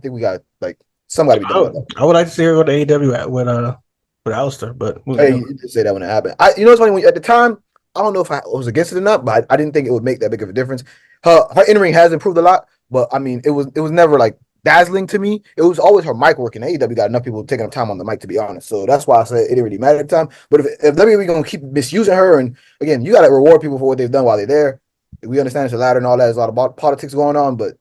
think we got like somebody be done with that. I would like to see her go to AEW with Alistair, but Hey, you did say that when it happened. You know, it's funny when at the time, I don't know if I was against it or not, but I didn't think it would make that big of a difference. Her in ring has improved a lot, but I mean, it was never like dazzling to me. It was always her mic working. AEW got enough people taking up time on the mic, to be honest. So that's why I said it didn't really matter at the time. But if WWE gonna keep misusing her, and again, you got to reward people for what they've done while they're there. We understand it's a ladder and all that. There's a lot of politics going on, but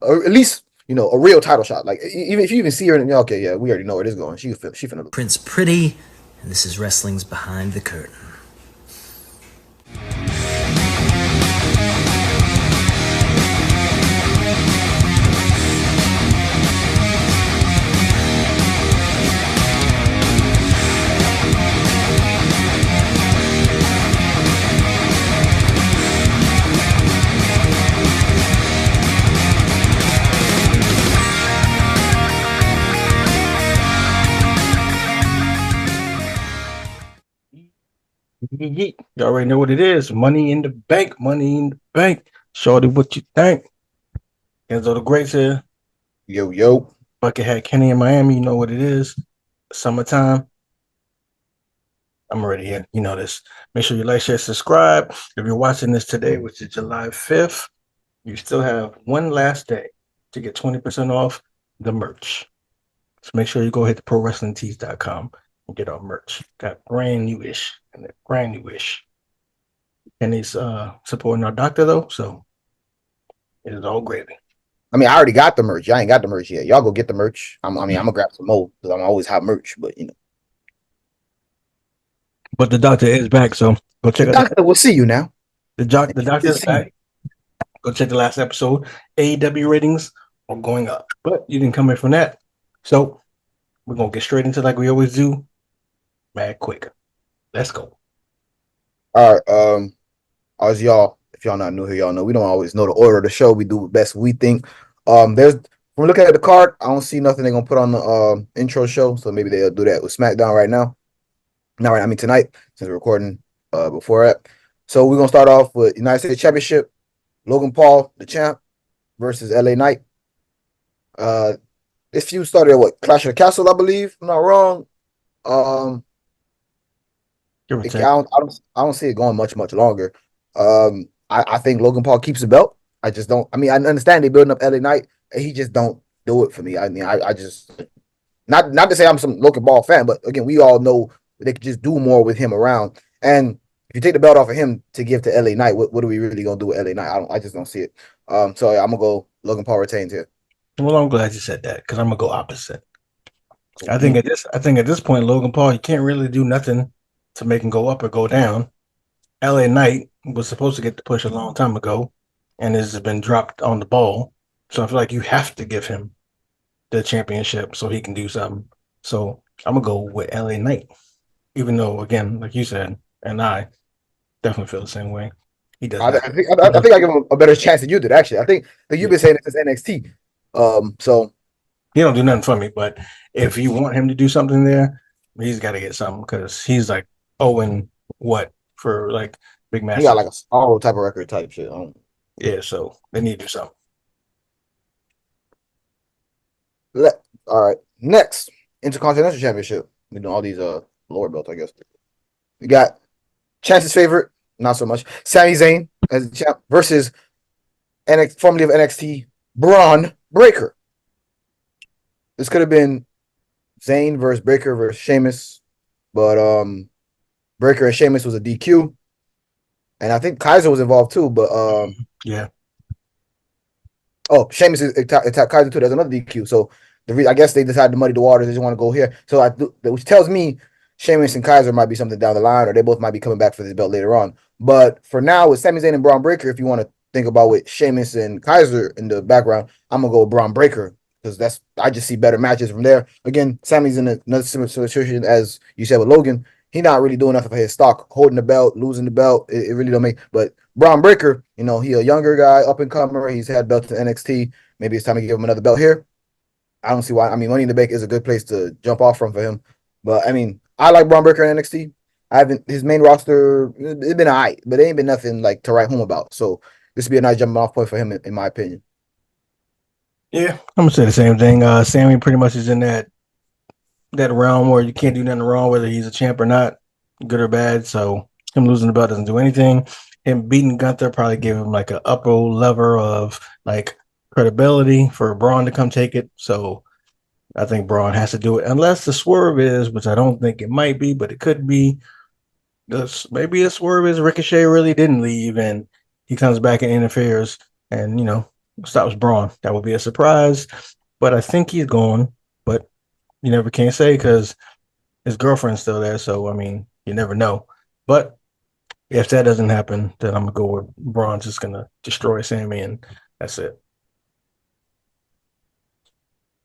or at least a real title shot. Like even if you even see her, and okay, yeah, we already know where this is going. She finna. Prince Pretty, and this is Wrestling's Behind the Curtain. You already know what it is. Money in the bank. Money in the bank. Shorty, what you think? Enzo the Great's here. Yo. Buckethead Kenny in Miami. You know what it is. Summertime. I'm already here. You know this. Make sure you like, share, subscribe. If you're watching this today, which is July 5th, you still have one last day to get 20% off the merch. So make sure you go hit the ProWrestlingTees.com and get our merch. Got brand new-ish. And they're brand new-ish. And he's supporting our doctor, though, so it is all gravy. I mean, I already got the merch. Y'all ain't got the merch yet. Y'all go get the merch. I'm gonna grab some more because I'm always have merch, but But the doctor is back, so go check the out. Doctor will see you now. The doctor is back. Go check the last episode. AEW ratings are going up, but you didn't come here from that. So we're gonna get straight into like we always do, mad quick. Let's go. All right. As y'all, if y'all not new here, y'all know we don't always know the order of the show. We do the best we think. There's when looking at the card, I don't see nothing they're gonna put on the intro show, so maybe they'll do that with SmackDown right now. Not right. I mean tonight, since we're recording before that. So we're gonna start off with United States Championship. Logan Paul, the champ, versus LA Knight. This feud started at what? Clash of the Castle, I believe. If I'm not wrong. I don't see it going much longer. I think Logan Paul keeps the belt. I just don't. I mean, I understand they building up LA Knight, and he just don't do it for me. I mean, I just not to say I'm some Logan Paul fan, but again, we all know they could just do more with him around. And if you take the belt off of him to give to LA Knight, what are we really gonna do with LA Knight? I just don't see it. So yeah, I'm gonna go Logan Paul retains here. Well, I'm glad you said that because I'm gonna go opposite. I think at this point, Logan Paul, you can't really do nothing to make him go up or go down. LA Knight was supposed to get the push a long time ago and has been dropped on the ball. So I feel like you have to give him the championship so he can do something. So I'm going to go with LA Knight. Even though, again, like you said, and I definitely feel the same way. He does. I think I give him a better chance than you did, actually. I think that you've been saying it since NXT. So he don't do nothing for me, but if you want him to do something there, he's got to get something because he's like, what for like big matches. He got like a sorrow type of record type shit. Yeah, so they need to do something. All right. Next, Intercontinental Championship. We do all these lower belts, I guess. We got Chance's favorite, not so much. Sami Zayn as the champ versus formerly of NXT, Braun Breaker. This could have been Zayn versus Breaker versus Sheamus, but Breaker and Sheamus was a DQ, and I think Kaiser was involved too. But yeah. Oh, Sheamus attacked Kaiser too. There's another DQ. So I guess they decided to muddy the waters. They just want to go here. So which tells me Sheamus and Kaiser might be something down the line, or they both might be coming back for this belt later on. But for now, with Sami Zayn and Braun Breaker, if you want to think about with Sheamus and Kaiser in the background, I'm gonna go with Braun Breaker because I just see better matches from there. Again, Sami's in another similar situation as you said with Logan. He's not really doing nothing for his stock, holding the belt, losing the belt. It really don't make. But Braun Breaker, he a younger guy, up and comer. He's had belts in NXT. Maybe it's time to give him another belt here. I don't see why. I mean, Money in the Bank is a good place to jump off from for him. But I mean, I like Braun Breaker in NXT. His main roster. It's been alright, but it ain't been nothing like to write home about. So this would be a nice jumping off point for him, in my opinion. Yeah, I'm gonna say the same thing. Sammy pretty much is in that realm where you can't do nothing wrong, whether he's a champ or not, good or bad. So him losing the belt doesn't do anything. Him beating Gunther probably gave him like an upper lever of like credibility for Braun to come take it. So I think Braun has to do it, unless the swerve is, which I don't think it might be, but it could be. Maybe a swerve is Ricochet really didn't leave, and he comes back and interferes, and stops Braun. That would be a surprise, but I think he's gone. But you never can say because his girlfriend's still there. So I mean, you never know. But if that doesn't happen, then I'm gonna go with Braun's just gonna destroy Sammy, and that's it.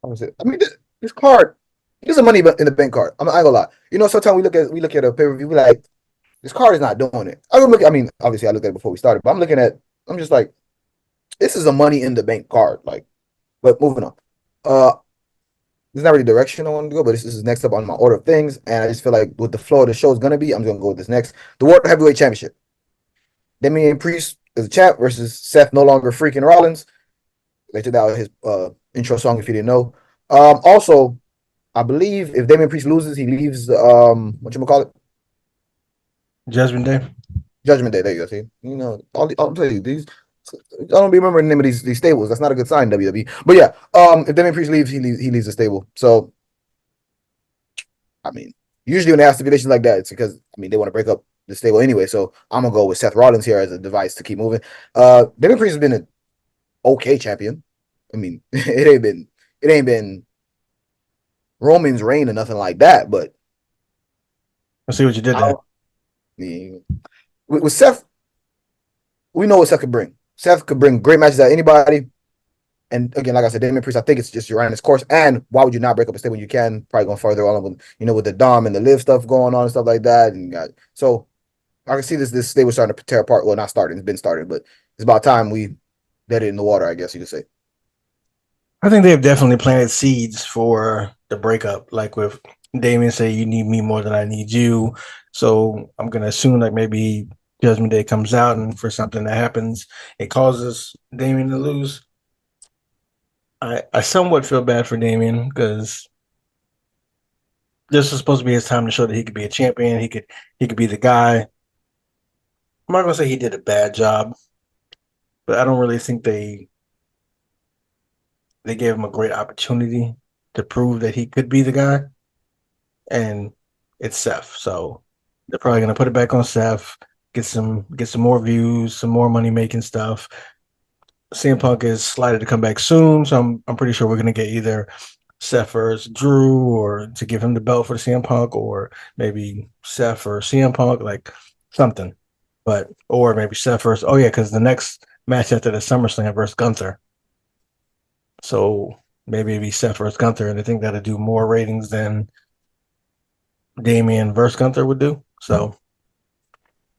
How was it? I mean, this card, there's a money in the bank card. I ain't gonna lie. Sometimes we look at a pay per view, we like this card is not doing it. I mean, obviously I looked at it before we started, but I'm just like, this is a money in the bank card. Like, but moving on. Uh, There's not really direction I want to go, but this is next up on my order of things, and I just feel like with the flow of the show is gonna be, I'm gonna go with this next. The World Heavyweight Championship. Damian Priest is a champ versus Seth no longer freaking Rollins. They took out his intro song if you didn't know. Also, I believe if Damian Priest loses, he leaves what you call it? Judgment Day. Judgment Day. There you go. See, I'll tell you these. I don't be remembering the name of these stables. That's not a good sign, WWE. But yeah, if Damian Priest leaves, he leaves the stable. So I mean, usually when they have stipulations like that, it's because they want to break up the stable anyway. So I'm gonna go with Seth Rollins here as a device to keep moving. Damian Priest has been an okay champion. I mean, it ain't been Roman's reign or nothing like that, but I see what you did there. With Seth, we know what Seth could bring. Seth could bring great matches out of anybody. And again, like I said, Damian Priest, I think it's just you're on his course. And why would you not break up a stable when you can? Probably going further on with the Dom and the Live stuff going on and stuff like that. So I can see this stable starting to tear apart. Well, not starting, it's been started, but it's about time we dead it in the water, I guess you could say. I think they've definitely planted seeds for the breakup. Like with Damien say, you need me more than I need you. So I'm gonna assume like maybe Judgment Day comes out and for something that happens, it causes Damien to lose. I somewhat feel bad for Damien because this is supposed to be his time to show that he could be a champion. He could be the guy. I'm not gonna say he did a bad job, but I don't really think they gave him a great opportunity to prove that he could be the guy. And it's Seth. So they're probably gonna put it back on Seth, get some more views, some more money making stuff. CM Punk is slated to come back soon, so I'm pretty sure we're gonna get either Seth versus Drew or to give him the belt for the CM Punk, or maybe Seth or CM Punk, like something. But or maybe Seth versus because the next match after the SummerSlam versus Gunther. So maybe it'd be Seth versus Gunther, and I think that'd do more ratings than Damien versus Gunther would do. So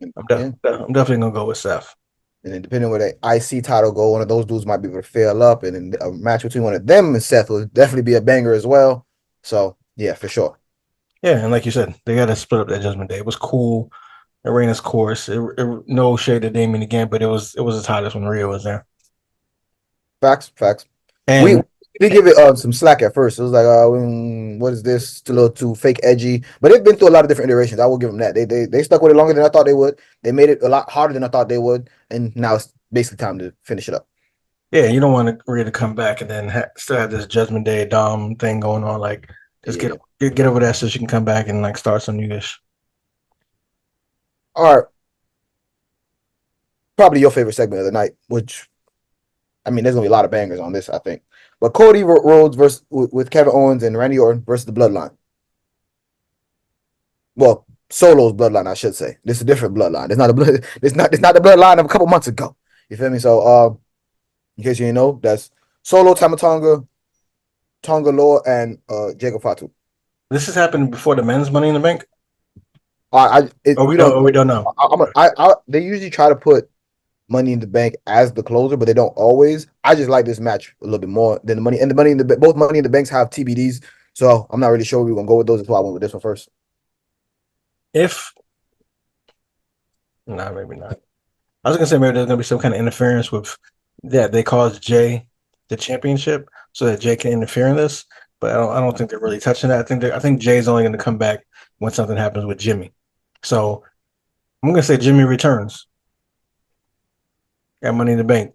Yeah. I'm definitely gonna go with Seth. And then depending on where the IC title go, one of those dudes might be able to fail up. And then a match between one of them and Seth will definitely be a banger as well. So yeah, for sure. Yeah, and like you said, they got to split up that Judgment Day. It was cool. It ran its course. No shade to Damien again, but it was as hot as when Rhea was there. Facts. We And did give it some slack at first. It was like, what is this? It's a little too fake edgy. But they've been through a lot of different iterations. I will give them that. They stuck with it longer than I thought they would. They made it a lot harder than I thought they would. And now it's basically time to finish it up. yeah, you don't want Rhea to come back and then still have this Judgment Day Dom thing going on. Like, just Yeah. get over that so she can come back and like start some newish. All right. Probably your favorite segment of the night, which there's gonna be a lot of bangers on this, I think. But Cody Rhodes versus with Kevin Owens and Randy Orton versus the Bloodline. Well, Solo's bloodline, I should say. This is a different bloodline. It's not a blood. It's not the bloodline of a couple months ago. You feel me? So, in case you didn't know, that's Solo, Tamatonga, Tonga Loa, and Jacob Fatu. This has happened before the men's Money in the Bank. We don't. We don't know. They usually try to put Money in the Bank as the closer, but they don't always. I just like this match a little bit more than the Money and the Money in the both Money in the Banks have TBDs, so I'm not really sure we're gonna go with those. That's why I went with this one first. Maybe not. I was gonna say maybe there's gonna be some kind of interference with that. They caused Jay the championship so that Jay can interfere in this. But I don't think they're really touching that. I think Jay's only going to come back when something happens with Jimmy. So I'm going to say Jimmy returns at Money in the Bank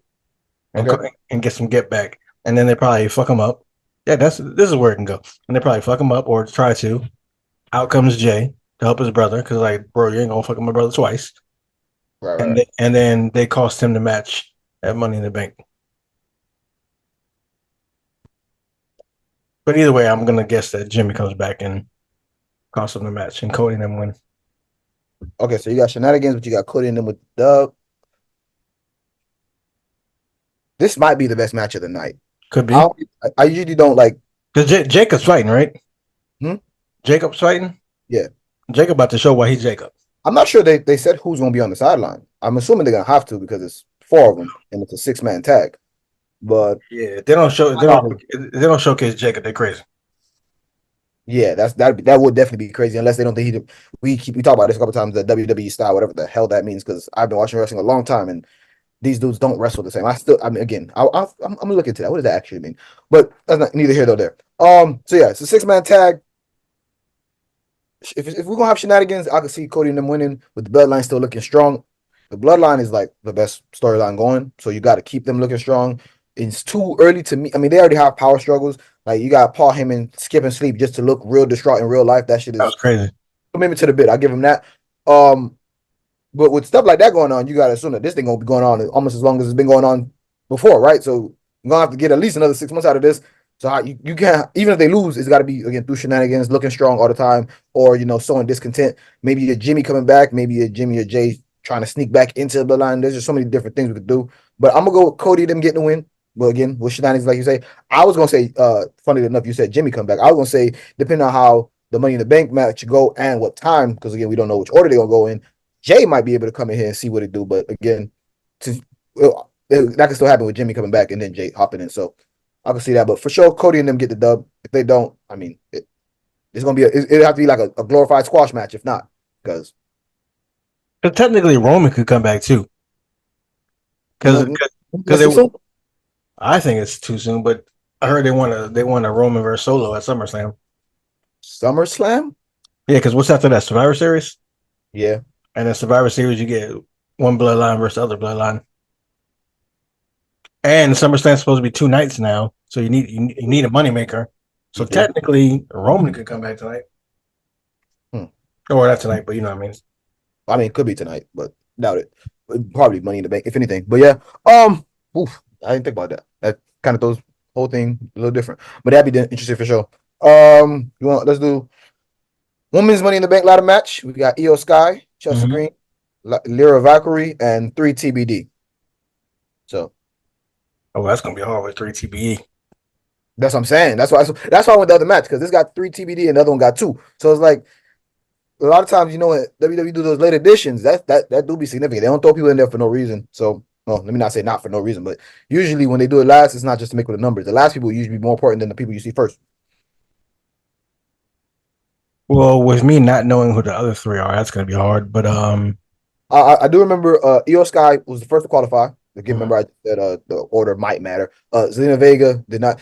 and Okay. and get some get back, and then they probably fuck him up. Yeah, this is where it can go, and they probably fuck him up or try to. Out comes Jay to help his brother because, like, bro, you ain't gonna fuck up my brother twice. Right. And then they cost him the match at Money in the Bank. But either way, I'm gonna guess that Jimmy comes back and costs him the match, and Cody and them win. Okay, so you got shenanigans, but you got Cody in them with Dub. This might be the best match of the night. Could be I usually don't like. because Jacob's fighting, right? Hmm? Jacob's fighting. Yeah. Jacob about to show why he's Jacob. I'm not sure they said who's going to be on the sideline. I'm assuming they're going to have to because it's 4 of them and it's a 6-man tag. But yeah, they don't showcase Jacob. They're crazy. Yeah, that would definitely be crazy unless they don't think we talk about this a couple times, the WWE style, whatever the hell that means, because I've been watching wrestling a long time and these dudes don't wrestle the same. I'm gonna look into that. What does that actually mean? But that's not neither here nor there. So yeah, it's a 6-man tag. If we're gonna have shenanigans, I can see Cody and them winning with the bloodline still looking strong. The bloodline is like the best storyline going, so you got to keep them looking strong. It's too early to me. I mean, they already have power struggles. Like you got Paul Heyman skipping sleep just to look real distraught in real life. That shit That was is crazy. commitment to the bit. I give him that. But with stuff like that going on, you gotta assume that this thing gonna be going on almost as long as it's been going on before, right? So you're gonna have to get at least another 6 months out of this. So you can't, even if they lose, it's got to be again through shenanigans, looking strong all the time, or sowing discontent. Maybe a Jimmy coming back, maybe a Jimmy or Jay trying to sneak back into the line. There's just so many different things we could do. But I'm gonna go with Cody them getting the win. But again, with shenanigans, like you say, I was gonna say, funny enough, you said Jimmy come back. I was gonna say, depending on how the Money in the Bank match go and what time, because again, we don't know which order they're gonna go in. Jay might be able to come in here and see what it do. But again, that can still happen with Jimmy coming back and then Jay hopping in. So I can see that. But for sure, Cody and them get the dub. If they don't, I mean, it's gonna be it'll have to be like a glorified squash match. If not, because technically Roman could come back too. Because I think it's too soon, but I heard they want a Roman versus Solo at SummerSlam. SummerSlam? Yeah, because what's after that? Survivor Series? Yeah. And then Survivor Series, you get one bloodline versus the other bloodline. And SummerSlam's supposed to be 2 nights now, so you need a moneymaker. So technically, Roman could come back tonight. Or not tonight, but you know what I mean. I mean, it could be tonight, but doubt it. Probably Money in the Bank, if anything. But yeah, I didn't think about that. That kind of throws the whole thing a little different. But that'd be interesting for sure. Let's do Women's Money in the Bank ladder match. We got Io Sky, Chelsea Green, Lyra Valkyrie, and 3 TBD. So, that's gonna be hard with 3 TBD. That's what I'm saying. That's why I went the other match, because this got 3 TBD and the other one got 2. So it's like a lot of times, when WWE do those late editions, that do be significant. They don't throw people in there for no reason. So, let me not say not for no reason, but usually when they do it last, it's not just to make with the numbers. The last people usually be more important than the people you see first. Well, with me not knowing who the other 3 are, that's gonna be hard. But I do remember Io Sky was the first to qualify. Again, remember I said the order might matter. Zelina Vega did not.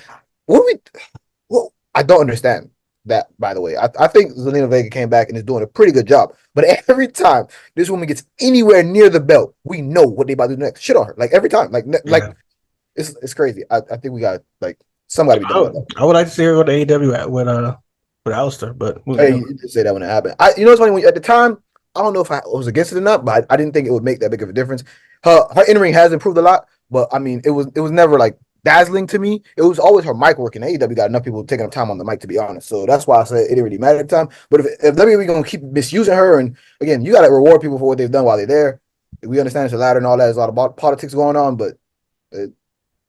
I don't understand that, by the way. I think Zelina Vega came back and is doing a pretty good job. But every time this woman gets anywhere near the belt, we know what they about to do next. Shit on her. Like every time. Like it's crazy. I think we got somebody be done with that. I would like to see her go to AEW with Alistair, but hey, you did say that when it happened. It's funny, at the time, I don't know if I was against it or not, but I didn't think it would make that big of a difference. Her in-ring has improved a lot, but I mean, it was never like dazzling to me. It was always her mic working. AEW got enough people taking up time on the mic, to be honest. So that's why I said it didn't really matter at the time. But if WWE gonna keep misusing her, and again, you got to reward people for what they've done while they're there. We understand it's a ladder and all that. There's a lot of politics going on, but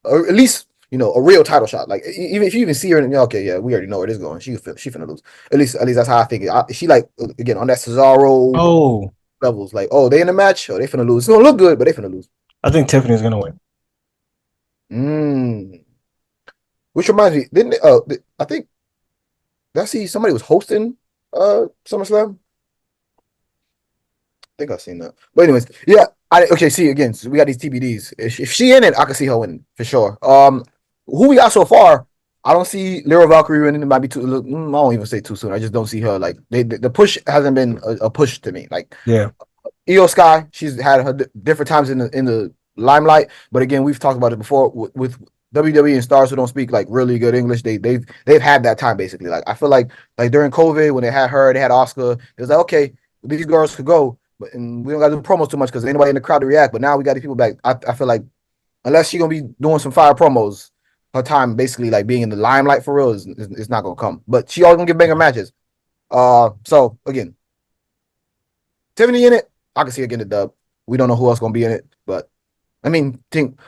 or at least a real title shot. Like even if you even see her, and okay, yeah, we already know where this is going. She finna lose. At least that's how I think it. She again on that Cesaro levels. Like, they in the match, they finna lose. It's gonna look good, but they finna lose. I think Tiffany's gonna win. Which reminds me, didn't I think did I see somebody was hosting SummerSlam? I think I've seen that. But anyways, yeah. See again. So we got these TBDs. If she in it, I can see her winning for sure. who we got so far, I don't see Lyra Valkyrie winning. It might be too. I don't even say too soon. I just don't see her like the push hasn't been a push to me. Like Yeah. Io Sky, she's had her different times in the limelight, but again, we've talked about it before with WWE and stars who don't speak like really good English. They've had that time basically. Like I feel like during COVID when they had her, they had Oscar. It was like okay, these girls could go, but and we don't got to do promos too much because anybody in the crowd to react. But now we got these people back. I feel like unless she's gonna be doing some fire promos, her time basically like being in the limelight for real is not gonna come. But she always gonna give banger matches. So again, Tiffany in it, I can see her getting the dub. We don't know who else gonna be in it, but I mean, think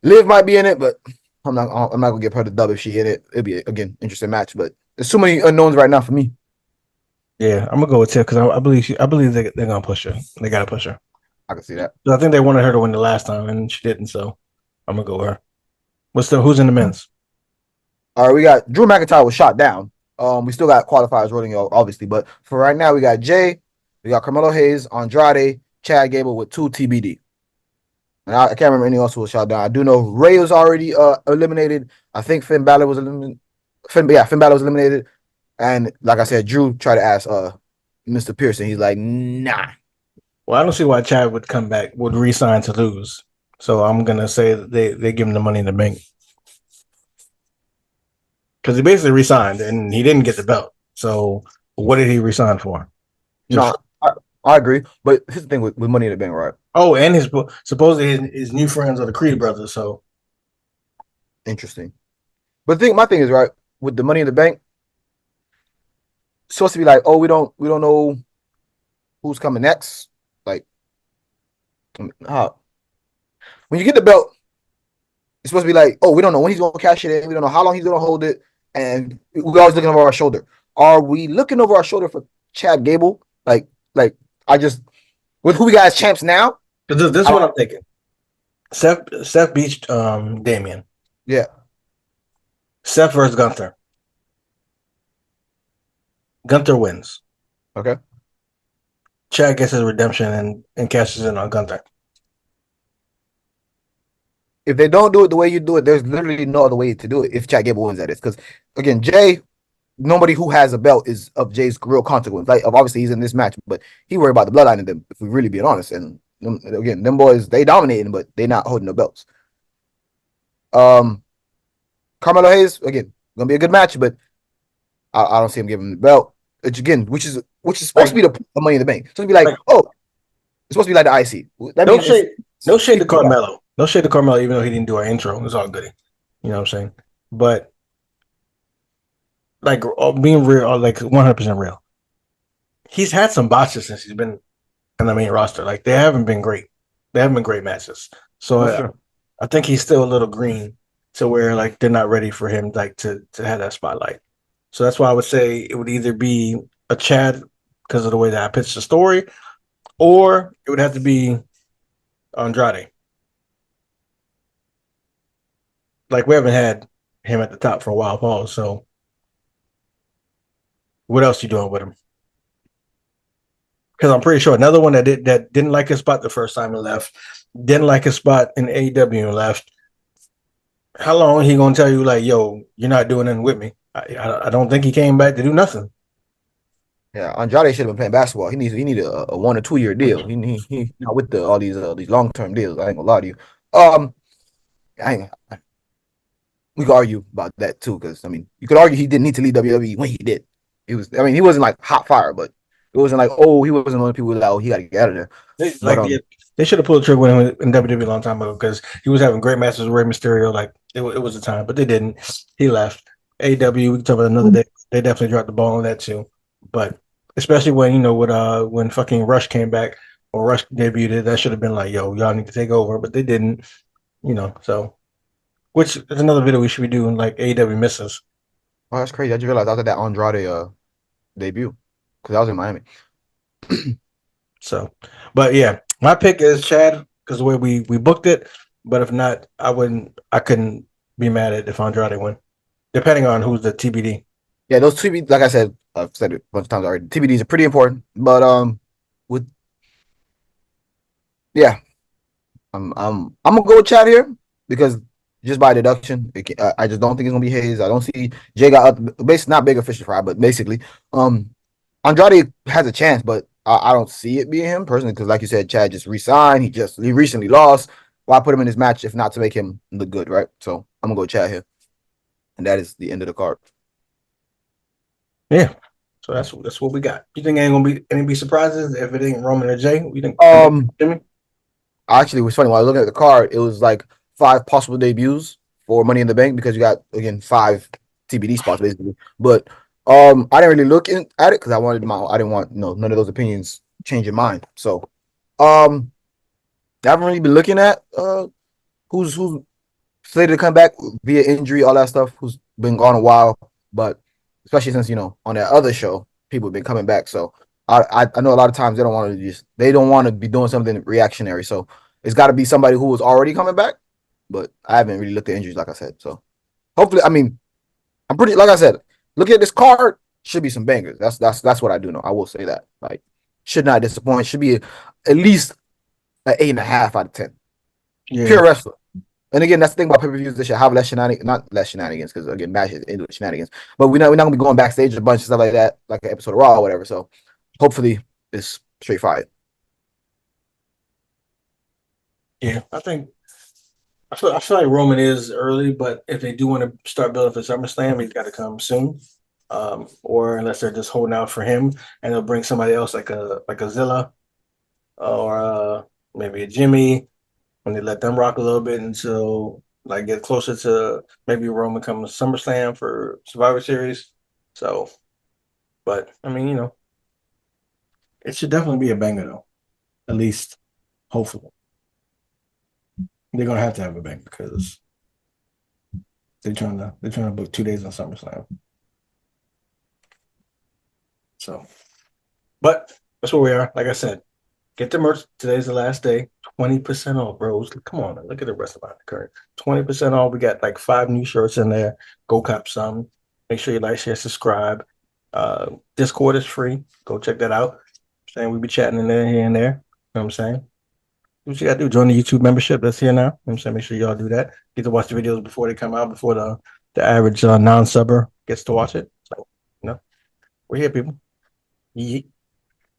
Liv might be in it, but I'm not gonna give her the dub if she in it. It'll be again interesting match, but there's too many unknowns right now for me. Yeah, I'm gonna go with Tiff because I believe they're gonna push her. They gotta push her. I can see that. I think they wanted her to win the last time and she didn't, so I'm gonna go with her. Who's in the men's? All right, we got Drew McIntyre was shot down. We still got qualifiers rolling, obviously, but for right now, we got Jay, we got Carmelo Hayes, Andrade, Chad Gable with 2 TBD. And I can't remember anyone else who was shot down. I do know Ray was already eliminated. I think Finn Balor was eliminated. Finn Balor was eliminated. And like I said, Drew tried to ask Mr. Pearson. He's like, nah. Well, I don't see why Chad would resign to lose. So I'm gonna say that they give him the money in the bank. Because he basically resigned and he didn't get the belt. So what did he resign for? No, I agree. But here's the thing with Money in the Bank, right? Oh, and supposedly his new friends are the Creed brothers. So interesting. But my thing is right with the Money in the Bank. It's supposed to be like, oh, we don't know who's coming next. Like, when you get the belt, it's supposed to be like, oh, we don't know when he's going to cash it in. We don't know how long he's going to hold it, and we're always looking over our shoulder. Are we looking over our shoulder for Chad Gable? Like I just with who we got as champs now? This is what I'm thinking. Seth beats Damian. Yeah. Seth versus Gunther. Gunther wins. Okay. Chad gets his redemption and cashes in on Gunther. If they don't do it the way you do it, there's literally no other way to do it if Chad Gable wins that is. Because again, Jay, nobody who has a belt is of Jay's real consequence. Like obviously he's in this match, but he worried about the bloodline in them, if we really being honest. And again, them boys, they dominating, but they not holding the belts. Carmelo Hayes, again, gonna be a good match, but I don't see him giving him the belt. Which is supposed to be the Money in the Bank. So it'd be like, oh, it's supposed to be like the IC. That no shade to Carmelo. No shade to Carmelo, even though he didn't do our intro. It's all goody. You know what I'm saying? But like being real, like 100% real. He's had some botches since he's been in the main roster. Like they haven't been great. They haven't been great matches. So I think he's still a little green to where like they're not ready for him like to have that spotlight. So that's why I would say it would either be a Chad because of the way that I pitched the story, or it would have to be Andrade. Like we haven't had him at the top for a while, Paul. So what else you doing with him? Because I'm pretty sure another one that didn't like his spot the first time he left, didn't like his spot in AEW and left. How long he gonna tell you like, yo, you're not doing anything with me? I don't think he came back to do nothing. Yeah, Andrade should have been playing basketball. He needed a 1 or 2 year deal. He not with all these long-term deals. I ain't gonna lie to you. We could argue about that too, because I mean, you could argue he didn't need to leave WWE when he did. He wasn't like hot fire, but it wasn't like, oh, he wasn't one of the people like, oh, he got to get out of there. They should have pulled the trigger with him in WWE a long time ago because he was having great matches with Rey Mysterio. Like it was a time, but they didn't. He left. AEW, we can talk about another day. They definitely dropped the ball on that too. But especially when when fucking Rush came back or Rush debuted, that should have been like, yo, y'all need to take over, but they didn't. So which is another video we should be doing, like AEW misses. Oh, that's crazy. I just realized after that Andrade debut, because I was in Miami. So, but yeah, my pick is Chad because the way we booked it. But if not, I couldn't be mad at if Andrade win, depending on who's the TBD. Yeah, those TBD, like I said, I've said it a bunch of times already. TBDs are pretty important, but I'm gonna go with Chad here because just by deduction. I just don't think it's gonna be Hayes. I don't see Jay got basically not bigger fish to fry, but basically, Andrade has a chance, but I don't see it being him personally because, like you said, Chad just resigned. He recently lost. Why put him in this match if not to make him look good, right? So I'm gonna go Chad here, and that is the end of the card. Yeah. So that's what we got. You think ain't gonna be any surprises if it ain't Roman or Jay? You think? Jimmy? Actually, it was funny when I was looking at the card. It was like 5 possible debuts for Money in the Bank because you got again 5 TBD spots basically. But I didn't really look at it because I didn't want none of those opinions changing mine. So I haven't really been looking at who's slated to come back via injury, all that stuff. Who's been gone a while, but especially since on that other show, people have been coming back. So I know a lot of times they don't want to be doing something reactionary. So it's got to be somebody who was already coming back. But I haven't really looked at injuries, like I said. So hopefully, I mean, I'm pretty like I said. Looking at this card, should be some bangers. That's what I do know. I will say that. Like, should not disappoint. Should be at least an 8.5 out of 10. Yeah. Pure wrestler. And again, that's the thing about pay-per-views. They should have less shenanigans, not less shenanigans, because again, matches into shenanigans. But we're not gonna be going backstage a bunch of stuff like that, like an episode of Raw or whatever. So hopefully it's straight fire. Yeah, I feel like Roman is early, but if they do want to start building for SummerSlam, he's got to come soon. Or unless they're just holding out for him and they'll bring somebody else like a Zilla or maybe a Jimmy when they let them rock a little bit until like get closer to maybe Roman coming to SummerSlam for Survivor Series. So, but I mean, it should definitely be a banger though. At least, hopefully. They're gonna have to have a banger because they're trying to book 2 days on SummerSlam. So, but that's where we are. Like I said, get the merch. Today's the last day. 20% off, bros. Come on, look at the rest of the current. 20% off. We got like 5 new shirts in there. Go cop some. Make sure you like, share, subscribe. Discord is free. Go check that out. Saying we be chatting in there here and there. You know what I'm saying? What you gotta do? Join the YouTube membership that's here now. You know what I'm saying? Make sure y'all do that. Get to watch the videos before they come out, before the average non-subber gets to watch it. So, we're here, people. Yeet.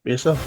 Be yourself.